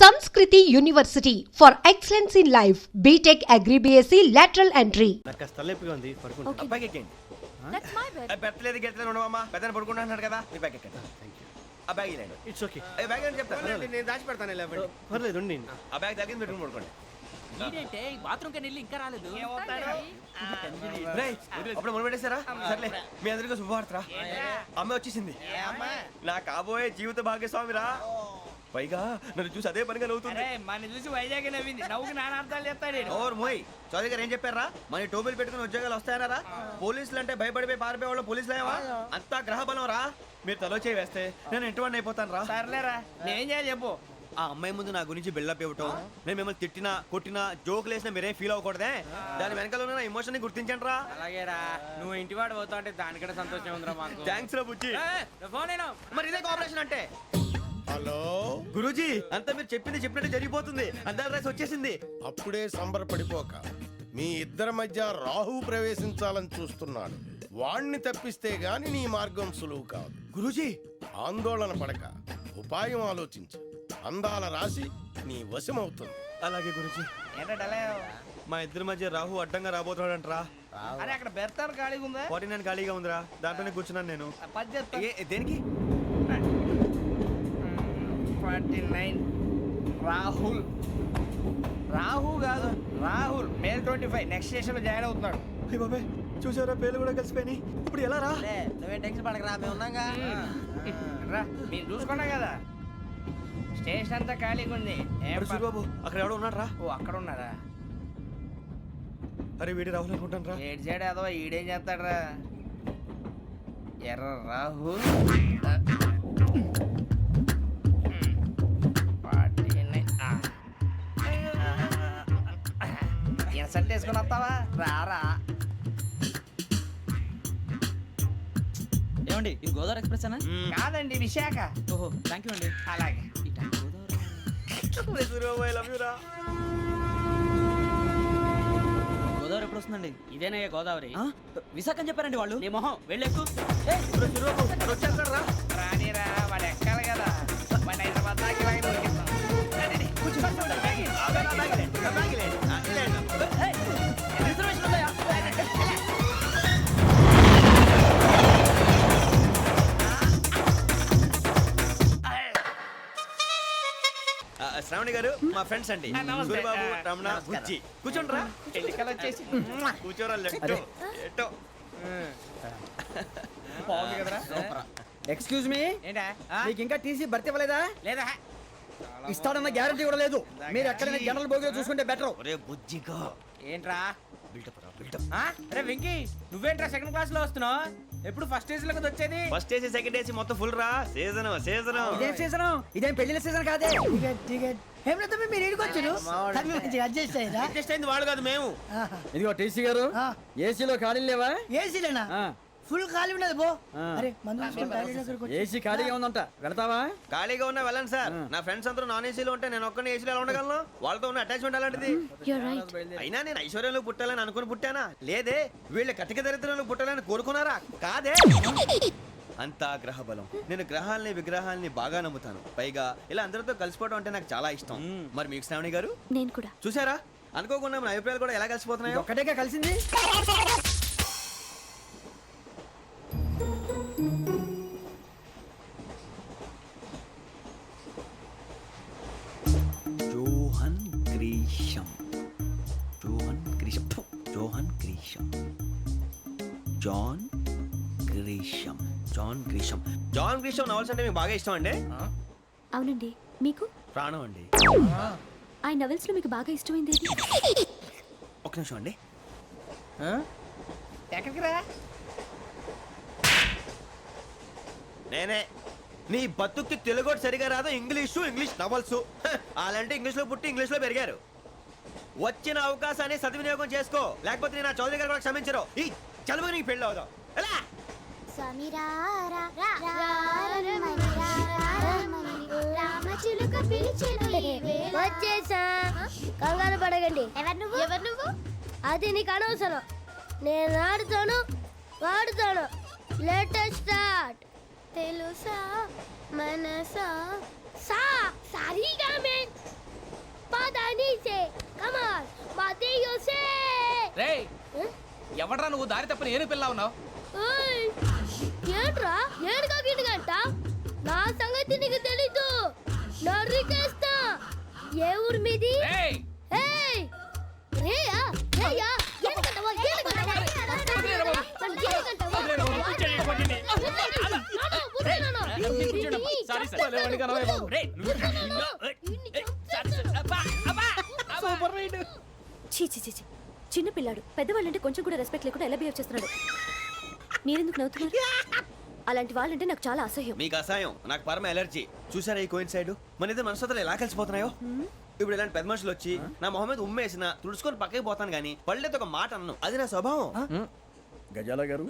Samskriti University for excellence in life. BTech Agri BSc lateral entry. నాకు కాస్త తలనొప్పిగా ఉంది పడుకుంటా. Okay. అబ్బాయికి ఎక్కండి. That's my bed. పెట్టలేదు గెట్టలేదు ఉండమమ్మా పెద్దని పడుకుంటున్నాడు కదా మీ బ్యాగ్ ఎక్కండి. ఆ బ్యాగ్ ఇలాండి. It's okay. ఏ బ్యాగ్ అని చెప్తాను నేను దాచి పెడతాను లేవండి. పర్లేదు ఉండి. ఆ బ్యాగ్ తగ్గింది పెట్టుకుని పడుకోండి. ఏంటంటే బాత్రూమ్ కి వెళ్ళి ఇంకా రాలేదు. రేయ్, అప్పుడు మొదలు పెట్టేశారా? సర్లే మీ అందరికీ శుభవార్తరా. అమ్మ వచ్చేసింది. నా కాబోయే జీవిత భాగ్యస్వామిరా. పైగా నన్ను చూసి అదే పనిగా నవ్వుతుంది. మన చూసి వైజాగ్ నవ్వింది. నవ్వుకి నాన్న అర్థాలు చెప్తాడు. ఓర్ మోయ్ చౌదరి గారు ఏం చెప్పారా? మన టోబీలు పెట్టుకుని ఉద్యోగాలు వస్తాయనరా? పోలీసులు అంటే భయపడిపోయి పారిపోయే వాళ్ళు పోలీసులు ఏవా? అంతా గ్రహ బలం రా. మీరు తలో చేయి వేస్తే నేను ఇంటివాడిని అయిపోతాను రా. సర్లేరా నేనేం చేయాలి చెప్పు. ఆ అమ్మాయి ముందు నా గురించి బిల్డప్ ఇవ్వటం, నేను మిమ్మల్ని తిట్టినా కొట్టినా జోకులు వేసినా మీరేం ఫీల్ అవ్వకూడదే. దాని వెనకాల ఉన్న ఎమోషన్ ని గుర్తించండి రా. అలాగేరా నువ్వు ఇంటివాడు పోతా అంటే దానికంటే సంతోషం ఉందిరా మాకు. థ్యాంక్స్ రా బుజ్జి. ఫోన్ అయినా మరి ఇదే కోఆపరేషన్ అంటే. హలో గురూజీ అంతా మీరు చెప్పింది చెప్పినట్టు జరిగిపోతుంది. అందరి రైస్ వచ్చేసింది. అప్పుడే సంబరపడిపోక మీ ఇద్దరి మధ్య రాహు ప్రవేశించాలని చూస్తున్నాడు. వాణ్ణి తప్పిస్తే గాని నీ మార్గం సులువు కాదు. గురూజీ ఆందోళన పడక ఉపాయం ఆలోచించు. అందాల రాశి నీ వశమవుతుంది. అలాగే గురూజీ. ఏంటంటే మా ఇద్దరి మధ్య రాహు అడ్డంగా రాబోతున్నాడంటరా. అరే అక్కడ బెర్తాను ఖాళీగా ఉందా? 49 ఖాళీగా ఉందిరా, దాంట్లోనే కూర్చున్నాను నేను. దేనికి? 49 రాహుల్. రాహు కాదు రాహుల్. మే 25 నెక్స్ట్ స్టేషన్ లో జాయిన్ అవుతున్నాడు. అయ్య బాబాయ్ చూసారా పేర్లు కూడా కలిసిపోయినాయి. ఇప్పుడు ఎలా రా? నువ్వేం టెన్షన్ పడకరా, మేము ఉన్నాగా. రా మీరు చూసుకున్నా కదా స్టేషన్ అంతా ఖాళీగా ఉంది. సూరిబాబు అక్కడ ఎవడో ఉన్నాడు రా. ఓ అక్కడ ఉన్నారా? అరే వీడి రాహుల్ అనుకుంటాను రా. ఏడు సైడ్ అదో ఈడేం చేస్తాడరా? ఎర్ర రాహు ఇన్సల్ట్ వేసుకుని వస్తావా? రారా. ఏమండి ఇది గోదావరి ఎక్స్ప్రెస్ అనా? కాదండి విశాఖ. ఓహో థ్యాంక్ యూ అండి. అలాగే సూరిబాబు ఐ లవ్ యు రా. గోదావరి ఎప్పుడు వస్తుందండి? ఇదేనయ్య గోదావరి. విశాఖ అని చెప్పారండి వాళ్ళు. నీ మొహం వెళ్ళెక్కు. సూరిబాబు అక్కడ వచ్చేస్తాడు రా. రానిరా వాడు ఎక్కాలి కదా. వాడిని హైదరాబాద్ దాకా ఇలాగే దొరికిస్తాం. రిజర్వేషన్ ఉందా? శ్రావణి గారు మా ఫ్రెండ్స్ అండి. నమస్తే. సూరిబాబు, రమణ, బుజ్జి. కూర్చోండి రా. ఎన్నికలు వచ్చేసి కూర్చోరా. లెట్టో ఎట్టో. బాగుంది కదరా. ఎక్స్క్యూజ్ మీ, ఏంటా? మీకు ఇంకా టీసీ భర్తీ ఇవ్వలేదా? లేదా ఇస్తాడన్న గ్యారంటీ కూడా లేదు. మీరు ఎక్కడైనా జనరల్ బోగిలో చూసుకుంటే బెటర్. ఒరే బుజ్జిగా ఏంట్రా? బిల్డప్ రా బిల్డప్. అరే వెంకీ నువ్వేంట్రా సెకండ్ క్లాస్ లో వస్తున్నావు? ఎప్పుడు ఫస్ట్ ఏజ్ లో కదా వచ్చేది? ఫస్ట్ ఏసీ సెకండ్ ఏసీ మొత్తం ఫుల్ రా. Season season. ఇదేం సీజన్? ఇదేం పెళ్లిన సీజన్ కాదే. మీరు ఇడికొచ్చారు అడ్జస్ట్ అయ్యారా? అడ్జస్ట్ అయింది వాడు కాదు మేము. ఇదిగో టీసీ గారు, ఏసీలో ఖాళీలు లేవా? ఏసీలేనా? ఫుల్ ఖాళీ ఉన్నది బో. అరే ఏసీ ఖాళీగా ఉందంట, వెళ్తావా? ఖాళీగా ఉన్నా వెళ్ళండి సార్. నా ఫ్రెండ్స్ అందరూ నాన్ ఏసీలో ఉంటే నేను ఒక్కనే ఏసీలో ఎలా ఉండగలను? వాళ్ళతో ఉన్న అటాచ్మెంట్ అలాంటిది. You're right. అయినా నేను ఐశ్వర్యంలో పుట్టాలని అనుకుని పుట్టానా? లేదే. వీళ్ళ కటిక దరిద్రంలో పుట్టాలని కోరుకున్నారా? కాదే. అంతా గ్రహ బలం. నేను గ్రహాలని విగ్రహాలని బాగా నమ్ముతాను. పైగా ఇలా అందరితో కలిసిపోవడం అంటే నాకు చాలా ఇష్టం. మరి మీకు శ్రావణి గారు నేను కూడా. చూసారా? అనుకోకుండా మన అభిప్రాయాలు కూడా ఎలా కలిసిపోతున్నాయో. ఒక్కటేగా కలిసింది. Johan Grisham. Johan Grisham. Johan Grisham. John Grisham. John Grisham. John Grisham novels అంటే మీకు బాగా ఇష్టం అండి? అవునండి. మీకు? ప్రాణం అండి. ఆ నవెల్స్ లో మీకు బాగా ఇష్టమైంది ఏది? ఒక నిమిషం అండి. ఎక్కడికి రా? నేనే. నీ బతుక్కి తెలుగు సరిగా రాదు. English novels. అలాంటి ఇంగ్లీష్లో పుట్టి ఇంగ్లీష్లో పెరిగారు. వచ్చిన అవకాశాన్ని సద్వినియోగం చేసుకో, లేకపోతే నేను చౌదరి గారు కూడా క్షమించరు. ఈ చదువు నీకు పెళ్ళి అవుదాం. ఎలా? వచ్చేసా, కంగారు పడకండి. ఎవరు నువ్వు? అది నీకు అనవసరం. నేను ఆడుతాను, వాడుతాను. Latest start. తెలుసా మనసా సా సారీగా మే ఎవడ్రా నువ్వు దారి తప్పని ఏను పిల్ల ఉన్నావు? ఓయ్ ఏంట్రా ఏడుగా గిడుగంట నా సంగతి నీకు తెలీదు నరికేస్తా ఏ ఊరు మీది ఏయ్ ఏయ్ రేయా రేయా ఏడుగంటవా ఏడుగంటవా చీ చీ చీ చీ. చిన్న పిల్లాడు పెద్దవాళ్ళంటే కొంచెం కూడా రెస్పెక్ట్ లేకుండా ఎలా బిహేవ్ చేస్తున్నాడు. మీరెందుకు నవ్వుతున్నారు? అలాంటి వాళ్ళంటే నాకు చాలా అసహ్యం. మీకు అసహాయం, నాకు పరమ ఎలర్జీ. చూసారా ఈ కోయిన్ సైడ్ మన ఇద్దరు మనస్తత్వాలు ఎలా కలిసిపోతున్నాయో. ఇప్పుడు ఇలాంటి పెద్ద మనుషులు వచ్చి నా మొహం మీద ఉమ్మేసిన తుడుచుకొని పక్కకి పోతాను కానీ పళ్ళేతో ఒక మాట అన్ను, అది నా స్వభావం. గజాల గారు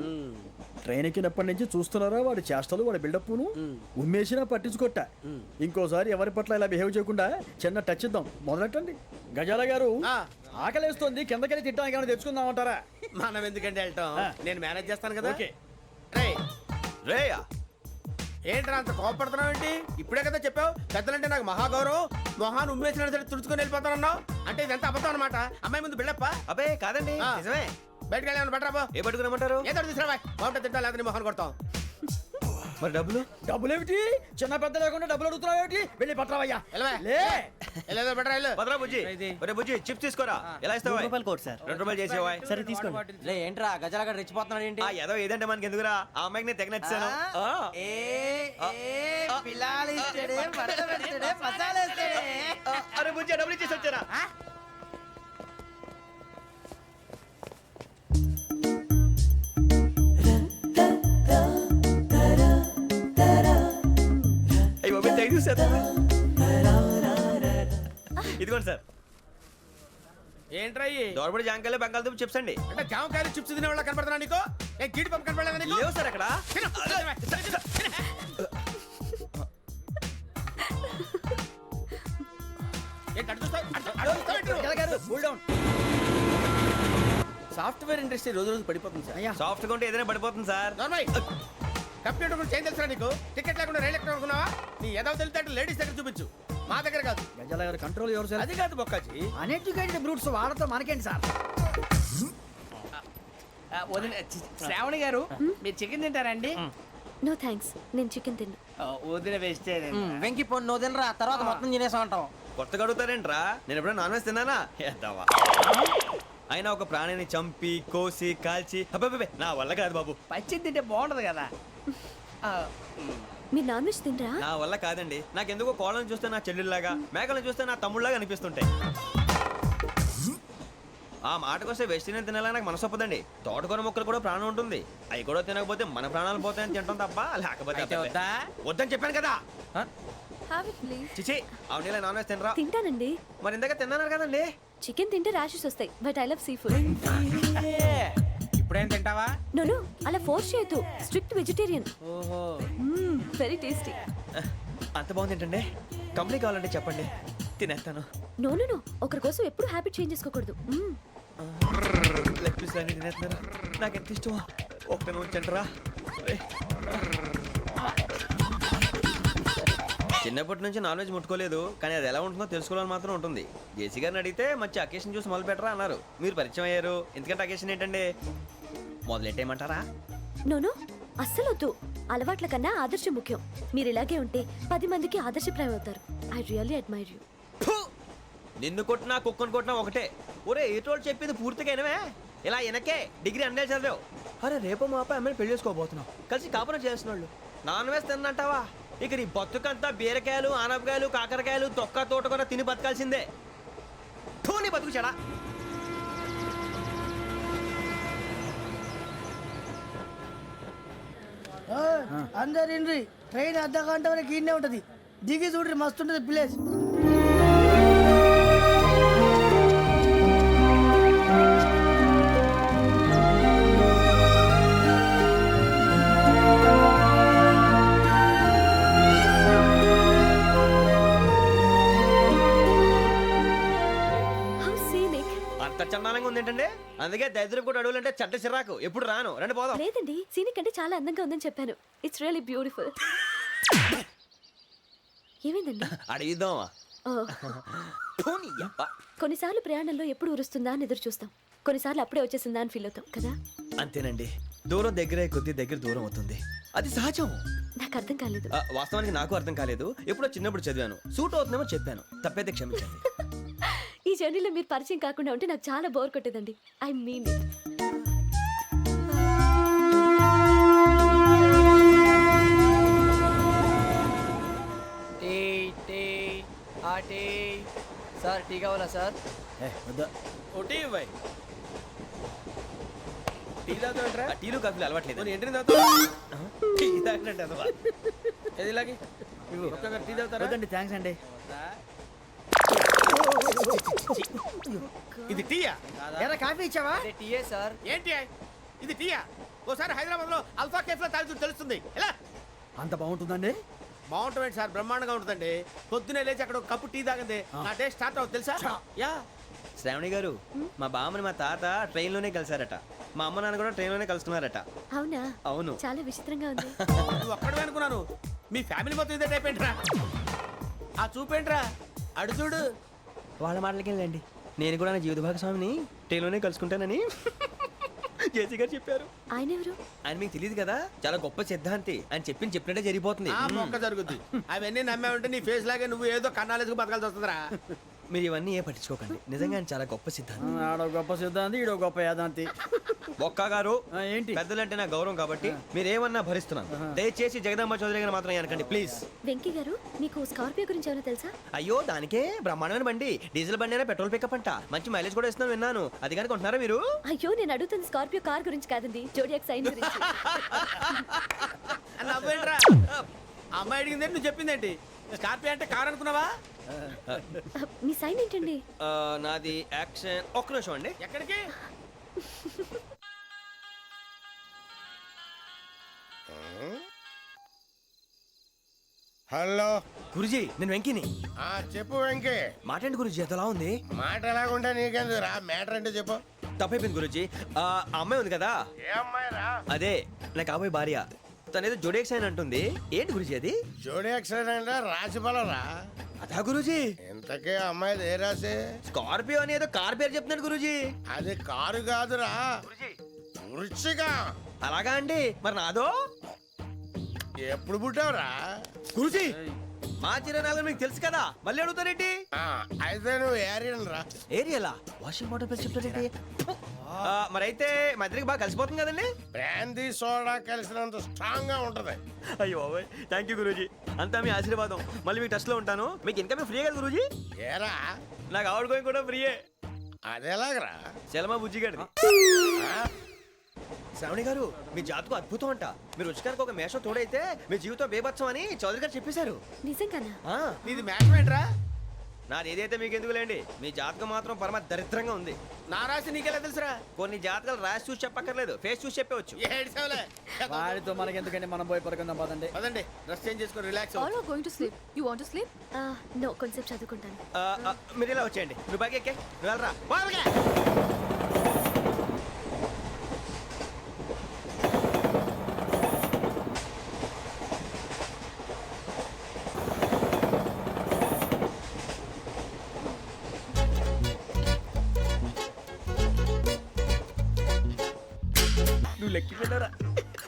ట్రైన్ ఎక్కినప్పటి నుంచి చూస్తున్నారా వాడి చేష్టలు వాడి బిల్డప్ను ఉమ్మేసినా పట్టించుకోట. ఇంకోసారి ఎవరి పట్ల ఇలా బిహేవ్ చేయకుండా చిన్న టచ్ ఇద్దాం, మొదలెట్టండి. గజాల గారు ఆకలేస్తోంది, కిందకెళ్ళి తిట్టడానికి ఏమైనా తెచ్చుకుందామంటారా? మనం ఎందుకంటే వెళ్తాం, నేను మేనేజ్ చేస్తాను కదా. ఓకే. రేయా ఏంట్రా అంత కోపడుతున్నావు ఏంటి? ఇప్పుడే కదా చెప్పావు పెద్దలంటే నాకు మహాగౌరవం, మొహాన్ని ఉమ్మేసిన సరే తుడుచుకొని వెళ్ళిపోతానన్నావు. అంటే ఇదంతా అబద్ధం అనమాట. అమ్మాయి ముందు బిల్డప్ప. అబ్బే కాదండి, ఆ. నిజమే. బయటకు వెళ్ళాను బట్రాబో. ఏ పట్టుకురమ్మంటారు? ఏదో తీసుకురా బాగుంటుంది తింటా, లేదా నీ మొహన్ కొడతాం. మరి డబ్బులు? డబ్బులేమిటి చిన్న పెద్ద లేకుండా డబ్బులు అడుగుతున్నావు ఏమిటి? వెళ్ళి పట్టరావయ్యా. వెళ్ళవా? లే వెళ్ళేదో బట్రా వెళ్ళు. భద్రా బుజ్జి, ఒరే బుజ్జి చిప్స్ తీసుకోరా. ఎలా ఇస్తావా? Court sir. 2 రూపాయలు చేసేవా? సరే తీసుకోండి. లే ఏంట్రా గజాలగా రెచ్చిపోతున్నాడు ఏంటి? ఆ ఏదో ఏదంటే మనకి ఎందుకురా, ఆ అమ్మాయికి నేను తెగ నచ్చాను. అరే బుజ్జి డబ్బులు ఇచ్చేసి వచ్చారా? ఇదిగోండి సార్. ఏంట్రా ఇయ్యి? దోరబడి జాంకాయలు బంగాళదుంప చిప్స్ అండి. అంటే జామకాయలు చిప్స్ తినే వాళ్ళ కనపడుతున్నా నీకు? ఏ గీడి పంపు కనపడలేదా నీకు? లేవు సార్ అక్కడ. తిను, తిను. ఏంటి అటు చూస్తావు? అటు చూస్తావు ఏంటి? గజాల గారు కూల్ డౌన్. సాఫ్ట్వేర్ ఇండస్ట్రీ రోజు రోజు పడిపోతుంది సార్. అయ్యా సాఫ్ట్ గా ఉంటే ఏదైనా పడిపోతుంది సార్. నార్మల్ కంప్యూటర్ గురించి ఏం తెలుసా నీకు? టికెట్ లేకుండా రైలు ఎక్కడ అనుకున్నావా? నీ ఏదో తెలితే లేడీస్ దగ్గర చూపించు, మా దగ్గర కాదు. గజాల గారు కంట్రోల్ ఎవరు సార్? అది కాదు బొక్కాజీ. అన్ఎడ్యుకేటెడ్ బ్రూట్స్ వాళ్ళతో మనకేంటి సార్? శ్రావణి గారు మీరు చికెన్ తింటారండి? నో థ్యాంక్స్, నేను చికెన్ తిన్నా. వదిన వేస్తే వెంకి పొన్ను నువ్వు తినరా, తర్వాత మొత్తం తినేసా ఉంటాం. కొత్తగా అడుగుతారేంట్రా? నేను ఎప్పుడైనా నాన్ వెజ్ తిన్నానా? ఎద్దావా. అయినా ఒక ప్రాణిని చంపి కోసి కాల్చి అబ్బబ్బబ్బే, నా వల్ల కాదు బాబు. పచ్చి తింటే బాగుంటది కదా. మీరు నాన్ వెజ్ తినరా? నా వల్ల కాదండి. నాకెందుకో కోళ్ళని చూస్తే నా చెల్లెళ్ళలాగా, మేకలను చూస్తే నా తమ్ముళ్ళలాగా అనిపిస్తుంటాయి. ఆ మాటకొస్తే వెస్టిరియన్ తినాలని నాకు మనసు ఒప్పదండి. తోటకూర మొక్కలు కూడా ప్రాణం ఉంటుంది, అవి కూడా తినకపోతే మన ప్రాణాలు పోతాయని తింటాం తప్ప లేకపోతే అబ్బబ్బే. వద్దని చెప్పాను కదా. చిచి అవునీ నాన్ వెజ్ తినరా? తింటానండి. మరి ఇందాక తిన్నాను కదండి. చికెన్ తింటే ర్యాషెస్ వస్తాయి, but I love sea food. ఇప్పుడేం తింటావా? నో అలా ఫోర్స్ చేయొద్దు, స్ట్రిక్ట్ వెజిటేరియన్. ఓహో వెరీ టేస్టీ. అంత బాగుంది ఏంటండి? కంప్లీట్ కావాలంటే చెప్పండి, తినేస్తాను. నో ఒకరి కోసం ఎప్పుడు హ్యాబిట్ చేంజ్ చేసుకోకూడదు. లెగ్ పీస్ అన్ని తినేస్తున్నారు, నాకు ఎంత ఇష్టమా. ఒక్క ఉంచండిరా. చిన్నప్పటి నుంచి నాన్ వెజ్ ముట్టుకోలేదు, కానీ అది ఎలా ఉంటుందో తెలుసుకోవాలని మాత్రం ఉంటుంది. జేసీ గారిని అడిగితే మంచి అకేషన్ చూసి మొదలు పెట్టరా అన్నారు. మీరు పరిచయం అయ్యారు, ఎందుకంటే అకేషన్ ఏంటండి? మొదలెట్టేయమంటారా? నో అస్సలు వద్దు. అలవాట్ల కన్నా ఆదర్శం ముఖ్యం. మీరు ఇలాగే ఉంటే 10 మందికి ఆదర్శప్రాయం అవుతారు. I really admire you. నిన్ను కొట్టినా కుక్కను కొట్టినా ఒకటే. ఒరే ఏటోళ్ళు చెప్పింది పూర్తిగా వినవే. ఇలా వెనకే డిగ్రీ అన్నే చదివావు. అరే రేపు మా అబ్బాయి అమ్మని పెళ్లి చేసుకోబోతున్నావు, కలిసి కాపురం చేస్తున్నాళ్ళు. Non veg తిన్నంటావా? ఇక నీ బతుకంతా బీరకాయలు ఆనపకాయలు కాకరకాయలు తొక్క తోట కూడా తిని బతకాల్సిందే. నీ బతుకు చెడా. అందరు ఇండ్రి ట్రైన్ అర్ధ గంట వరకు ఇన్నే ఉంటది, దిగి చూడ్రి మస్తు ఉంటది ప్లేస్. అంత చందానంగా ఉంది ఏంటండి? అందుకే దరిద్రం కూడా అడవులంటే చెడ్డ చిరాకు. ఎప్పుడు రాను, రండి పోదాం. లేదండి, సీనిక్ అంటే చాలా అందంగా ఉందని చెప్పాను. It's really beautiful. ఏమైందండి? అడిగిద్దామా? కొన్నిసార్లు ప్రయాణంలో ఎప్పుడు ఉరుస్తుందా అని ఎదురు చూస్తాం, కొన్నిసార్లు అప్పుడే వచ్చేసిందా అని ఫీల్ అవుతాం కదా. అంతేనండి, దూరం దగ్గరే కొద్ది దగ్గర దూరం అవుతుంది, అది సహజం. నాకు అర్థం కాలేదు. వాస్తవానికి నాకు అర్థం కాలేదు, ఎప్పుడో చిన్నప్పుడు చదివాను, సూట్ అవుతుందేమో చెప్పాను, తప్పైతే క్షమించండి. ఈ జర్నీలో మీరు పరిచయం కాకుండా ఉంటే నాకు చాలా బోర్ కొట్టేదండి. I mean it. Sir tea కావాలా సార్? వద్దా. ఒకటి ఇవ్వాయి. టీ తాగుతాంట్రా? టీలు కాఫీలు అలవాట్లేదు. ఏంటి తాగుతావు? టీ తాగినట్టు అదవా. ఏది ఇలాగే ఒక్కొక్కరు టీ తాగుతారా? వద్దండి, థ్యాంక్స్ అండి. ఇది టీయా? ఎరా కాఫీ ఇచ్చావా? టీయే సార్. ఏంటి ఇది టీయా? ఓసారి హైదరాబాద్ లో అల్ఫా కేఫ్ లో తాగుతూ తెలుస్తుంది. ఎలా అంత బాగుంటుందండి? బాగుంటుంది సార్, బ్రహ్మాండంగా ఉంటుందండి. పొద్దునే లేచి అక్కడ ఒక కప్పు టీ తాగింది నా డే స్టార్ట్ అవుతుంది తెలుసా? యా. శ్రావణి గారు, మా బామ్మని మా తాత ట్రైన్ లోనే కలిసారట, మా అమ్మ నాన్న కూడా ట్రైన్ లోనే కలుస్తున్నారట. అవునా? అవును. చాలా విచిత్రంగా ఉంది. నువ్వు ఒక్కడే అనుకున్నాను, మీ ఫ్యామిలీ మొత్తం ఇదే టైప్ ఏంట్రా? ఆ చూపేంట్రా, అడు చూడు. వాళ్ళ మాటలకి వెళ్ళండి, నేను కూడా నా జీవిత భాగస్వామిని ట్రైన్ లోనే కలుసుకుంటానని జేసీ గారు చెప్పారు. ఆయన ఎవరు? ఆయన మీకు తెలియదు కదా, చాలా గొప్ప సిద్ధాంతి అని చెప్పినట్టే జరిగిపోతుంది. ఆ మొక్క జరుగుద్ది. అవన్నీ నమ్మావంటే నీ ఫేస్ లాగే నువ్వు ఏదో కన్నాలేసుకు బతకాల్సి వస్తుందిరా. మీరు ఇవన్నీ ఏ పట్టించుకోకండి, నిజంగా ఆయన చాలా గొప్ప సిద్ధాంతి. ఆడో గొప్ప సిద్ధాంతి, ఈడో గొప్ప యాదాంతి. ఒక్క గారు, ఏంటి? పెద్దలంటే నా గౌరవం కాబట్టి మీరేమన్నా భరిస్తున్నాను, దయచేసి జగదాంబ చౌదరి గారు మాత్రం అనకండి ప్లీజ్. వెంకీ గారు, మీకు స్కార్పియో గురించి ఏమైనా తెలుసా? అయ్యో, దానికే బ్రహ్మాండమైన బండి, డీజిల్ బండి అయినా పెట్రోల్ పికప్ అంట, మంచి మైలేజ్ కూడా ఇస్తున్నాను విన్నాను. అది కానీ కొంటున్నారా మీరు? అయ్యో, నేను అడుగుతుంది స్కార్పియో కార్ గురించి కాదండి, జోడియాక్ సైన్ గురించి. నవ్వేంట్రా? అమ్మాయి అడిగిందేంటి, నువ్వు చెప్పిందేంటి? స్కార్పియో అంటే కార్ అనుకున్నావా? మీ సైన్ ఏంటండి? నాది యాక్షన్. ఒక్క నిమిషం అండి. ఎక్కడికి? హలో గురుజీ, నేను వెంకిని. చెప్పు వెంకీ. మాటండి గురుజీ, ఎంతలా ఉంది? మాట ఎలాగుంటా నీకెందుకు రా, మ్యాటర్ అంటే చెప్పు. తప్పైపోయింది గురుజీ. ఆ అమ్మాయి ఉంది కదా, ఏ అమ్మాయి రా? అదే నా కాబోయే భార్య, తనేదో జోడేక్స్ అని అంటుంది. ఏంటి గురుజీ అది? జోడి యాక్సిడెంట్ రాసి బలరా? అదా గురుజీ, ఇంతకే అమ్మాయి ఏ రాసి? స్కార్పియో అని ఏదో కార్ పేరు చెప్తున్నాడు గురుజీ. అది కారు కాదురా, వృచ్చిక. అలాగా అండి, మరి నాదో? ఎప్పుడు పుట్టావురా? గురుజీ, మా చిరనాలు మీకు తెలుసు కదా, మళ్ళీ అడుగుతారేంటి? అయితే నువ్వు ఏరియన్ రా. ఏరియలా? వాషింగ్ వాటర్ పేరు చెప్తారేంటి? మరైతే మా ఇద్దరికి బాగా కలిసిపోతుంది కదండి. బ్రాందీ సోడా కలిసినంత స్ట్రాంగ్ గా ఉంటది. అయ్యో థ్యాంక్ యూ గురూజీ, అంతా మీ ఆశీర్వాదం. మళ్ళీ మీ టచ్ లో ఉంటాను. మీకు ఇంకా ఫ్రీ కదా గురూజీ? ఏరా, నాకు ఆవిడ గోయింగ్ కూడా ఫ్రీయే. అదేలాగరా? చలమా బుజ్జి గారి. శ్రావణి గారు, మీ జాతకు అద్భుతం అంట. మీరు రుచికారికి ఒక మేషం తోడైతే మీ జీవితం బేబత్సం అని చౌదరి గారు చెప్పేశారు. నిజంగానా? నీది మ్యాచ్ ఏంట్రా? నాది ఏదైతే మీకు ఎందుకులేండి, మీ జాతకం మాత్రం పరమ దరిద్రంగా ఉంది. నా రాసి నీకెలా తెలుసురా? కొన్ని జాతకాలు రాసి చూసి చెప్పక్కర్లేదు, ఫేస్ చూసి చెప్పవచ్చు. ఏడ్చావులే. వాడితో మనకి ఎందుకంటే మనం పోయి పడుకుందాం పదండి. పదండి, డ్రెస్ చేంజ్ చేసుకొని relax All are going to sleep. You want to sleep? No, కొంచెం చదువుకుంటాను. మీరు ఇలా వచ్చేయండి. నువ్వు బాగా ఎక్కే, నువ్వు వెళ్ళరా. నువ్వు లెక్కి వెళ్ళరా.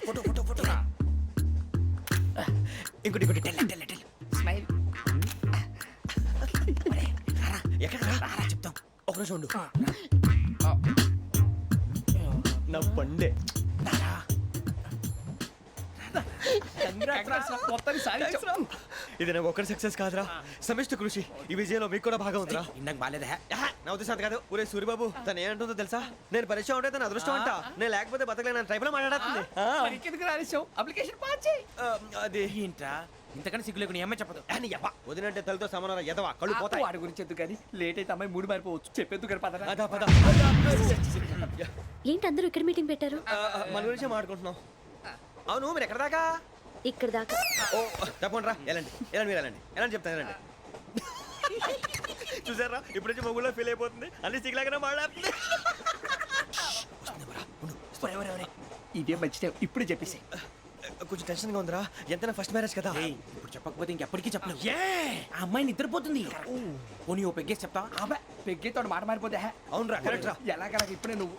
Photo photo photo. ఇంకోటి ఇంకోటి. Tell smile. ఎక్కడ రా చెప్తాం. ఒక నిమిషం ఉండు. నా పండే. ఇది నాకు ఒక్కరి సక్సెస్ కాదురా, సమిష్టి కృషి. ఈ విజయంలో మీకు కూడా భాగం ఉందిరా. ఇందాక బాగాలేదా? నా ఉద్దేశం అంత కాదు. ఊరే సూర్యబాబు, తను ఏమంటుందో తెలుసా? నేను పరిచయం ఉంటే తన అదృష్టం అంట, నేను లేకపోతే బతకలేను ట్రైబ్ లో మాట్లాడుతుంది. అప్లికేషన్ పాస్ చేయి. అది ఏంట్రా ఇంతకన్నా సిగ్గు లేకుండా ఏమై చెప్పదు. వదినంటే తలతో సమానం ఎదవా, కళ్ళు పోతాయి. వాడి గురించి ఎందుకు కానీ లేట్ అయితే అమ్మాయి మూడు మారిపోవచ్చు. చెప్పేందుకు కానీ పదరా. అదా పద. ఏంటి అందరూ ఇక్కడ మీటింగ్ పెట్టారు? మన గురించే మాట్లాడుకుంటున్నాం. అవును, మీరు ఎక్కడ దాకా? ఇక్కడ దాకా. ఓ తప్పకుండా రా, వెళ్ళండి వెళ్ళండి, మీరు వెళ్ళండి వెళ్ళండి, చెప్తాను వెళ్ళండి. చూసారా, ఇప్పుడు నుంచి మొగుల్లో ఫీల్ అయిపోతుంది, అన్ని సిగ్లాగానే మాట్లాడుతుంది. ఇదే మంచి ఇప్పుడు చెప్పేసి కొంచెం టెన్షన్ గా ఉందిరా. ఎంతైనా ఫస్ట్ మ్యారేజ్ కదా. ఇప్పుడు చెప్పకపోతే ఇంకెప్పటికీ చెప్పను. ఆ అమ్మాయి నిద్రపోతుంది. పోనీ ఓ పెగ్గేసి చెప్తా. అబ్బా పెగ్గేతో మాట మారిపోతే అవునరా, కరెక్ట్ రా. ఎలాగలా ఇప్పుడే నువ్వు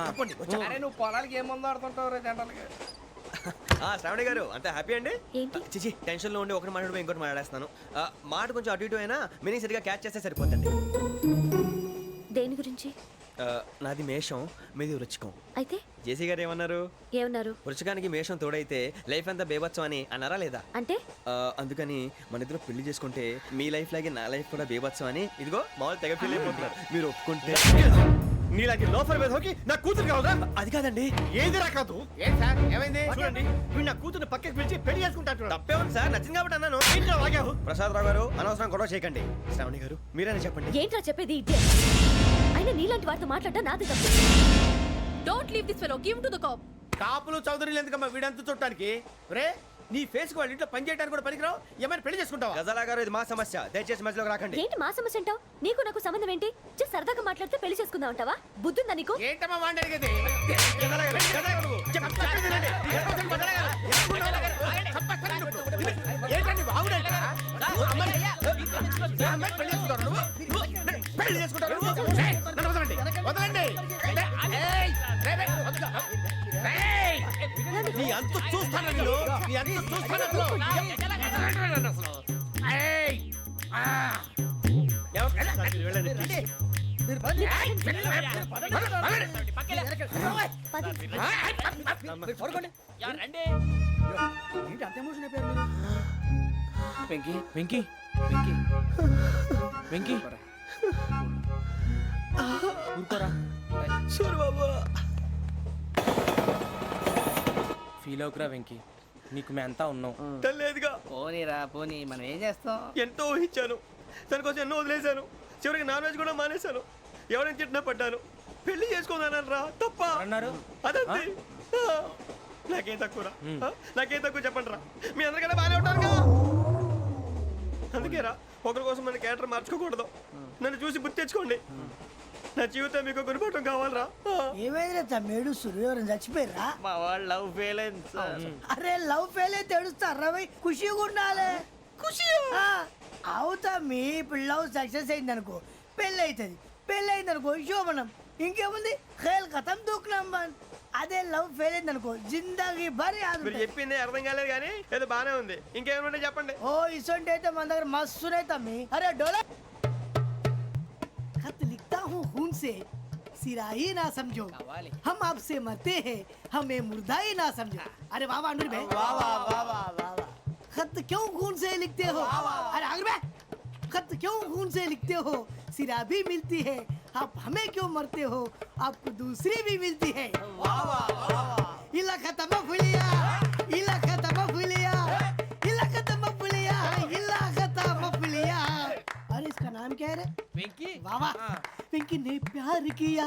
తప్పండి. అరే నువ్వు పొలాలకి ఏముందో ఆడుతుంటావు రే జనరల్గా. శ్రావణి గారు అంత హ్యాపీ అండి? ఏంటి? చిచి టెన్షన్ లో ఉండి ఒకటి మాట్లాడిపోయి ఇంకోటి మాట్లాడేస్తాను. మాట కొంచెం అటు ఇటు అయినా మీనింగ్ సరిగా క్యాచ్ చేస్తే సరిపోతుంది. దేని గురించి? నాది మేషం, మీది వృచ్చికం. అయితే జేసీ గారు ఏమన్నారు? ఏమన్నారు? వృచ్చికానికి మేషం తోడైతే లైఫ్ అంతా బేబత్సం అని అన్నారా లేదా? అంటే అందుకని మన ఇద్దరు పెళ్లి చేసుకుంటే మీ లైఫ్ లాగే నా లైఫ్ కూడా బేబత్సం అని ఇదిగో మామూలు తెగ ఫీల్ అయిపోతున్నారు. మీరు ఒప్పుకుంటే నీలాంటి లోఫర్ మీద హోకి నా కూతురు కావదా? అది కాదండి. ఏది రాకాదు. ఏం సార్ ఏమైంది? చూడండి వీడు నా కూతురు పక్కకి పిలిచి పెళ్లి చేసుకుంటాడు. తప్పే ఉంది సార్, నచ్చింది కాబట్టి అన్నాను. ఏంట్రా వాగావు? ప్రసాద్ రావు గారు అనవసరం గొడవ చేయకండి. శ్రావణి గారు మీరైనా చెప్పండి. ఏంట్రా చెప్పేది? ఇదే అయినా నీలాంటి వారితో మాట్లాడటం నాది తప్పు. Don't leave this fellow, give to the cop. కాపులు చౌదరులు ఎందుకమ్మా వీడంతా చూడటానికి? రే నీ ఫేస్ కు వాళ్ళ ఇంట్లో పని చేయడానికి కూడా పనికిరావు. ఏమైనా పెళ్లి చేసుకుంటావా? గజాలా గారు ఇది మా సమస్య, దయచేసి మధ్యలోకి రాకండి. ఏంటి మా సమస్య అంటావు? నీకు నాకు సంబంధం ఏంటి? జస్ట్ సరదాగా మాట్లాడితే పెళ్లి చేసుకుందాం అంటావా? బుద్ధుందా నీకు? ఏంటమ్మా వాడిని అడిగేది? ఏంటండి బాగుండేట? పెళ్లి చేసుకుంటారు నువ్వు? పెళ్లి చేసుకుంటారు నువ్వు? నన్ను వదలండి, వదలండి. నీ అంత చూస్తాను నేను, నీ అంత చూస్తాను అసలు. వెంకీ వెంకీ వెంకీ వెంకీ ఊరుకోరా. ఫీల్ అవుకురా వెంకీ, నీకు మేమంతా ఉన్నాం. తెలియదుగా. పోనీరా పోనీ, మనం ఏం చేస్తాం? ఎంతో ఊహించాను, దానికోసం ఎన్నో వదిలేశాను. చివరికి నాన్ వెజ్ కూడా మానేశాను. ఎవరైనా తిట్టినా పడ్డాను. పెళ్లి చేసుకుందానని రా తప్ప అన్నారు. అదంతే. నాకేం తక్కువ రా, నాకేం తక్కువ చెప్పండి రా. మీ అందరికన్నా బాగానే ఉంటారుగా. అందుకే రా, ఒకరి కోసం మన క్యారెక్టర్ మార్చుకోకూడదు. నన్ను చూసి గుర్తు తెచ్చుకోండి. నా జీవితం మీకు గురిపటం కావాలరా. ఏమైందిరా తమ్మేడు సూర్యవరం చచ్చిపోయిరా? మా వాళ్ళు లవ్ ఫెయిల్ అయింది సార్. అరే లవ్ ఫెయిల్ అయితే ఏడుస్తారా భయ్? ఖుషిగా ఉండాలి. ఖుషి అవుతా. మీ ఇప్పుడు లవ్ సక్సెస్ అయింది అనుకో పెళ్ళి అవుతుంది. పెళ్ళి అయింది అనుకో శోభనం. ఇంకేముంది ఖేల్ కథం దూకునాం బాన్. అదే లవ్ ఫెయిల్ అయింది అనుకో జిందాగీ భారీ. మీరు చెప్పింది అర్థం కాలేదు కానీ ఏదో బానే ఉంది. ఇంకేమైనా చెప్పండి. ఓ ఇసొంటి అయితే మన దగ్గర మస్తునే తమ్మి. అరే డోలా खत लिखता हूँ खून से सिरा ही ना समझो, हम आपसे मरते हैं हमें मुर्दा ही ना समझो. अरे वाह वाह अनुर भाई, वाह वाह वाह वाह वाह. खत क्यों खून से लिखते हो? अरे अनुर भाई, खत क्यों खून से लिखते हो? सिरा भी मिलती है, आप हमें क्यों मरते हो? आपको दूसरी भी मिलती है. वाह वाह वाह. इला खत्म फुलिया, इला खत्म फुलिया, इला खत्म फुलिया, इला खत्म फुलिया. अरे इसका नाम क्या है रे? వెంకీ वाह वाह. पिंकी ने प्यार किया,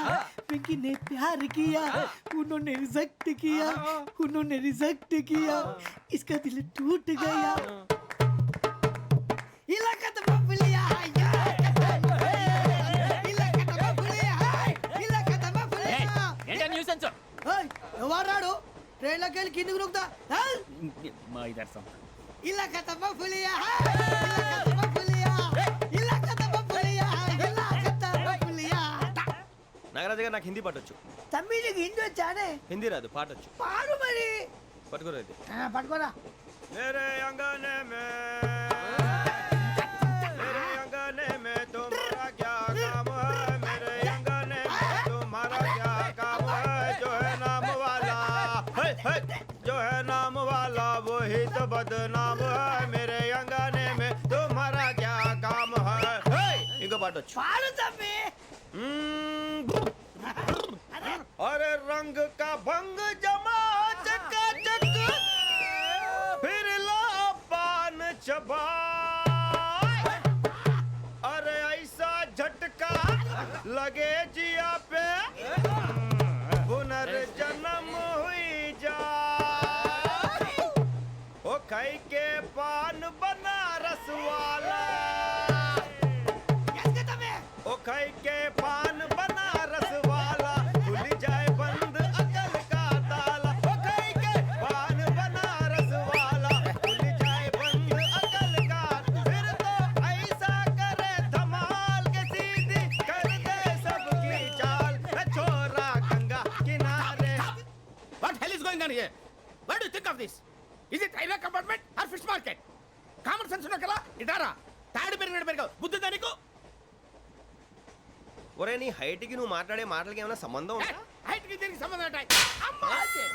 पिंकी ने प्यार किया, उन्होंने रिजेक्ट किया, उन्होंने रिजेक्ट किया, इसका दिल टूट गया. इलाका तो बबलिया ఎవరాడు ట్రైన్లోకి వెళ్ళి కిందికి నొక్కుతా. మా ఇదర్శం ఇలాకా తప్ప పులియా, ఇలాకా తప్ప పులియా, ఇలాకా తప్ప పులియా, ఇలాకా తప్ప పులియా. నాగరాజు గారు నాకు హిందీ పాటొచ్చు. తమ్మి నీకు హిందీ వచ్చానే? హిందీ రాదు, పాటొచ్చు. పాడు మరి. పట్టుకోరు అయితే. పట్టుకోరా. मेरे अंगने में मेरे अंगने में तुम्हारा क्या काम है? मेरे अंगने में तुम्हारा क्या काम है? जो है नाम वाला जो है नाम वाला वही तो बदनाम है. मेरे अंगने में तुम्हारा क्या काम है? इनको बाटो पाड़ो तम्मी. अरे रंग का भंग जमा चकाचक फिर ला पान चबा. अरे ऐसा झटका लगे जिया पे पुनर्जन्म हुई जा. ओ खाई के पान बनारस वाला, ओ खाई के पान बनारस वाला खुल जाए बंद अकल का ताला. ओ खाई के पान Banaras are this? Is it railway compartment or fish market? Common sense ఉన్నా కదా ఇటారా తాడు పెరిగావు బుద్ధి దానికి. ఒరే నీ హైట్ కి నువ్వు మాట్లాడే మాటలకి ఏమైనా సంబంధం ఉందా? హైట్ కి దీనికి సంబంధం ఉంటాయి. అమ్మా అదే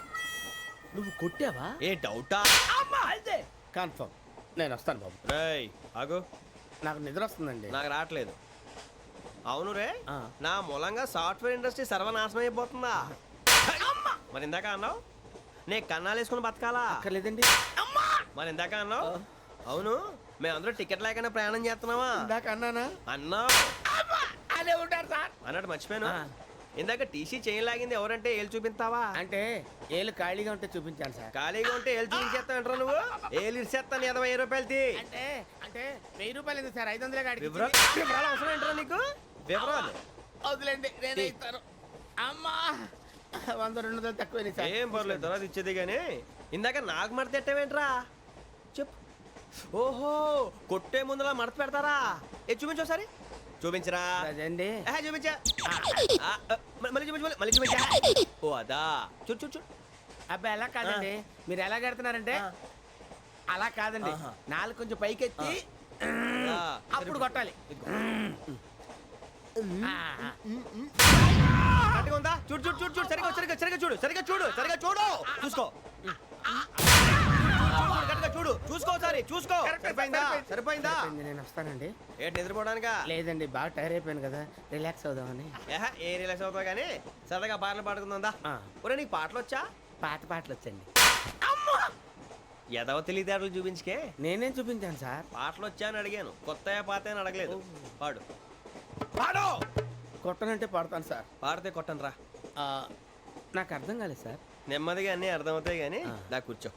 నువ్వు కొట్టావా? ఏ డౌటా? అమ్మా అదే కన్ఫర్మ్. నేను వస్తాను బాబు. రేయ్ ఆగు, నాకు నిద్ర వస్తుందండి. నాకు రావట్లేదు. అవును రే, నా మూలంగా సాఫ్ట్వేర్ ఇండస్ట్రీ సర్వనాశనం అయిపోతుందా? మరి ఇందాక అన్నావు నే కన్నాలు వేసుకుని బతకాలా? అక్కర్లేదండి. మరి ఇందాక అన్నావు అవును మేమందరూ టికెట్ లేకుండా ప్రయాణం చేస్తున్నావా? ఇందాక అన్నానా? అన్నావు. అదే ఉంటారు సార్. అన్నట్టు మర్చిపోయాను, ఇందాక టీసీ చేయి లాగింది ఎవరంటే ఏళ్ళు చూపిస్తావా? అంటే ఏళ్ళు ఖాళీగా ఉంటే చూపించాను సార్. ఖాళీగా ఉంటే ఏళ్ళు చూపించేస్తానంటారా నువ్వు? ఏళ్ళు ఇచ్చేస్తాను 20 రూపాయలది. అంటే అంటే 1000 రూపాయలు ఎందుకు సార్? 500 కాడికి వివరాలు అవసరం ఏంటరా నీకు? వివరాలు వదిలేండి, నేనే ఇస్తాను. అమ్మా 100 200 తక్కువ సార్. ఏం పర్లేదు, తర్వాత ఇచ్చేది కానీ ఇందాక నాకు మడత ఎట్టవేంట్రా చెప్పు. ఓహో కొట్టే ముందులా మడత పెడతారా? ఏ చూపించు ఒకసారి. చూపించరా? అదండి. చూపించా. మళ్ళీ చూపించు, మళ్ళీ చూపించా. ఓ అదా, చూడు చూడు చూడు. అబ్బాయి ఎలా కాదండి, మీరు ఎలా కడుతున్నారంటే అలా కాదండి. నాలుగు కొంచెం పైకెత్తి అప్పుడు కొట్టాలి. కరెక్ట్గా ఉందా? చూడు చూడు చూడు చూడు, సరిగా సరిగా సరిగా చూడు, సరిగా చూడు, సరిగా చూడు, చూసుకో. కరెక్ట్గా చూడు, చూసుకో ఒకసారి, చూసుకో. సరిపోయిందా? సరిపోయిందా? నేను వస్తానండి. ఏంటి నిద్రపోవడానికా? లేదండి, బాగా టైర్ అయిపోయాను కదా, రిలాక్స్ అవుదామని. ఏ రిలాక్స్ అవుతావు కానీ సరదాగా పాటలు పాడుకుందా? ఒరే నీకు పాటలు వచ్చా? పాత పాటలు వచ్చండి. ఎదవ తెలివితేటలు చూపించుకే. నేనేం చూపించాను సార్? పాటలు వచ్చా అని అడిగాను, కొత్త పాత అని అడగలేదు. పాడు పాడు. కొట్టనంటే పాడతాను సార్. పాడితే కొట్టను రా. నాకు అర్థం కాలేదు సార్. నెమ్మదిగా అన్నీ అర్థమవుతాయి కానీ దా కూర్చో.